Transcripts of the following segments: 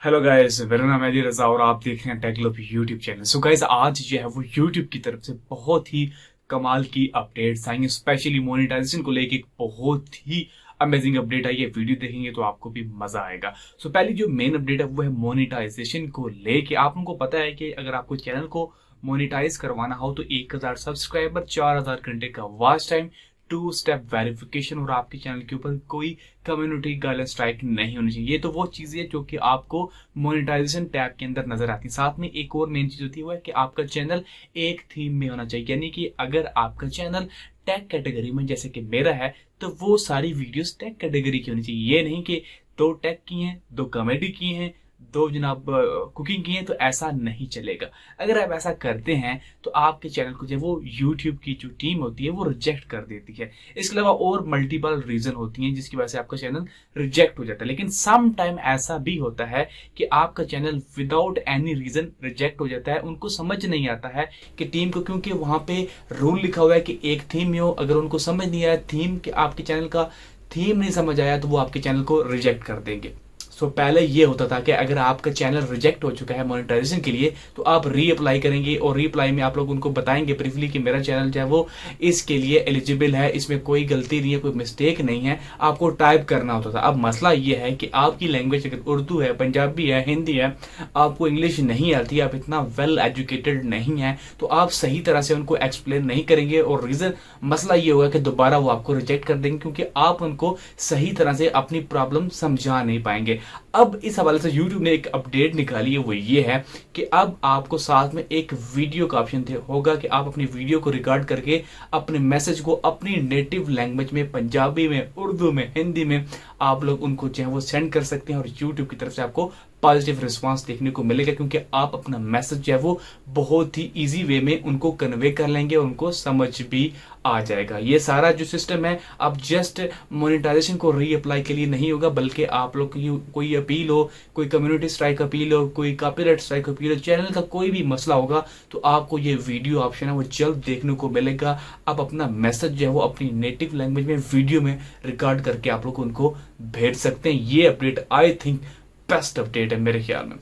Hello guys, मेरा नाम है अली रजा और आप देख रहे हैं Tech Globe YouTube channel. So guys, आज जो है वो यूट्यूब की तरफ से बहुत ही कमाल की अपडेट्स आई हैं, स्पेशली मोनेटाइजेशन को लेके एक बहुत ही अमेजिंग अपडेट आई है। वीडियो देखेंगे तो आपको भी मजा आएगा। सो पहली जो मेन अपडेट है वो है मोनेटाइजेशन को लेके। आप लोगों को पता है कि अगर आपको चैनल को मोनेटाइज करवाना हो तो 1000 सब्सक्राइबर, 4000 घंटे का वॉच टाइम, 2 स्टेप वेरिफिकेशन और आपके चैनल के ऊपर कोई कम्युनिटी गाइडलाइन स्ट्राइक नहीं होनी चाहिए। ये तो वो चीजें है जो कि आपको मोनेटाइजेशन टैब के अंदर नजर आती है। साथ में एक और मेन चीज होती है वो है कि आपका चैनल एक थीम में होना चाहिए, यानी कि अगर आपका चैनल टेक कैटेगरी में जैसे कि मेरा है तो वो सारी वीडियोस टेक कैटेगरी की होनी चाहिए। ये नहीं कि दो टेक की हैं, दो कॉमेडी की हैं, दो जनाब कुकिंग की है, तो ऐसा नहीं चलेगा। अगर आप ऐसा करते हैं तो आपके चैनल को जो वो यूट्यूब की जो टीम होती है वो रिजेक्ट कर देती है। इसके अलावा और मल्टीपल रीजन होती हैं जिसकी वजह से आपका चैनल रिजेक्ट हो जाता है। लेकिन सम टाइम ऐसा भी होता है कि आपका channel without any reason reject हो जाता है। उनको समझ नहीं आता है कि टीम को, क्योंकि वहां पे रूल लिखा हुआ है कि एक थीम में हो। अगर उनको समझ नहीं आया थीम के, आपके चैनल का थीम नहीं समझ आया, तो वो आपके चैनल को रिजेक्ट कर देंगे। सो पहले ये होता था कि अगर आपका चैनल रिजेक्ट हो चुका है मोनेटाइजेशन के लिए तो आप रीअप्लाई करेंगे और रीअप्लाई में आप लोग उनको बताएंगे ब्रीफली कि मेरा चैनल जो है वो इसके लिए एलिजिबल है, इसमें कोई गलती नहीं है, कोई मिस्टेक नहीं है। आपको टाइप करना होता था। अब मसला ये है कि आपकी लैंग्वेज अगर उर्दू है, पंजाबी है, हिंदी है, आपको इंग्लिश नहीं आती, आप इतना वेल एजुकेटेड नहीं है, तो आप सही तरह से उनको एक्सप्लेन नहीं करेंगे और रीजन मसला ये होगा कि दोबारा वो आपको रिजेक्ट कर देंगे क्योंकि आप उनको सही तरह से अपनी प्रॉब्लम समझा नहीं पाएंगे। अब इस हवाले से YouTube ने एक अपडेट निकाली है, वो ये है कि अब आपको साथ में एक वीडियो का ऑप्शन होगा कि आप अपनी वीडियो को रिकॉर्ड करके अपने मैसेज को अपनी नेटिव लैंग्वेज में, पंजाबी में, उर्दू में, हिंदी में आप लोग उनको जो है वो सेंड कर सकते हैं और YouTube की तरफ से आपको पॉजिटिव रिस्पांस देखने को मिलेगा क्योंकि आप अपना मैसेज जो है वो बहुत ही इजी वे में उनको कन्वे कर लेंगे और उनको समझ भी आ जाएगा। ये सारा जो सिस्टम है अब जस्ट मोनेटाइजेशन को रीअप्लाई के लिए नहीं होगा, बल्कि आप लोग की कोई अपील हो, कोई कम्युनिटी स्ट्राइक अपील हो, कोई कॉपीराइट स्ट्राइक अपील हो, चैनल का कोई भी मसला होगा तो आपको ये वीडियो ऑप्शन है वो जल्द देखने को मिलेगा। आप अपना मैसेज जो है वो अपनी नेटिव लैंग्वेज में वीडियो में रिकॉर्ड करके आप लोग उनको भेज सकते हैं। ये update I think best update है मेरे ख्याल में।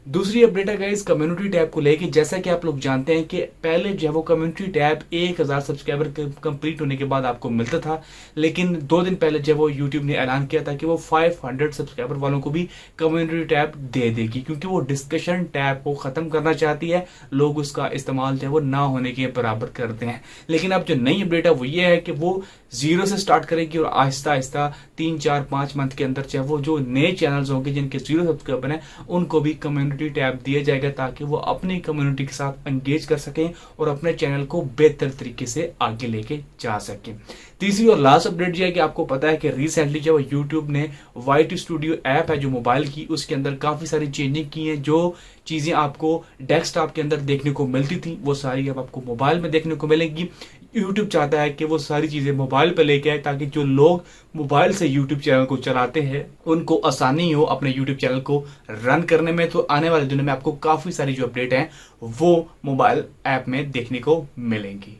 दूसरी अपडेट है गाइस कम्युनिटी टैब को लेके। जैसा कि आप लोग जानते हैं कि पहले जो है वो कम्युनिटी टैब 1000 सब्सक्राइबर कंप्लीट होने के बाद आपको मिलता था, लेकिन 2 दिन पहले जब वो यूट्यूब ने ऐलान किया था कि वो 500 सब्सक्राइबर वालों को भी कम्युनिटी टैब दे देगी क्योंकि वो डिस्कशन टैब को खत्म करना चाहती है। लोग उसका इस्तेमाल जो है वो ना होने के बराबर करते हैं। लेकिन अब जो नई अपडेट है वो ये है कि वो 0 से स्टार्ट करेगी और आहिस्ता आहिस्ता 3, 4, 5 मंथ के अंदर चाहे वो जो नए चैनल्स होंगे जिनके 0 सब्सक्राइबर हैं उनको भी कम्युनिटी टैब दिया जाएगा ताकि वो अपनी कम्युनिटी के साथ एंगेज कर सकें और अपने चैनल को बेहतर तरीके से आगे लेके जा सकें। तीसरी और लास्ट अपडेट ये है कि आपको पता है कि रिसेंटली जब यूट्यूब ने वाईट स्टूडियो ऐप है जो मोबाइल की, उसके अंदर काफी सारी चेंजिंग की हैं। जो चीजें आपको डेस्कटॉप के अंदर देखने को मिलती थी वो सारी अब आपको मोबाइल में देखने को मिलेंगी। यूट्यूब चाहता है कि वो सारी चीजें मोबाइल पर लेके आए ताकि जो लोग मोबाइल से यूट्यूब चैनल को चलाते हैं उनको आसानी हो अपने यूट्यूब चैनल को रन करने में। तो आने वाले दिनों में आपको काफी सारी जो अपडेट है वो मोबाइल ऐप में देखने को मिलेंगी।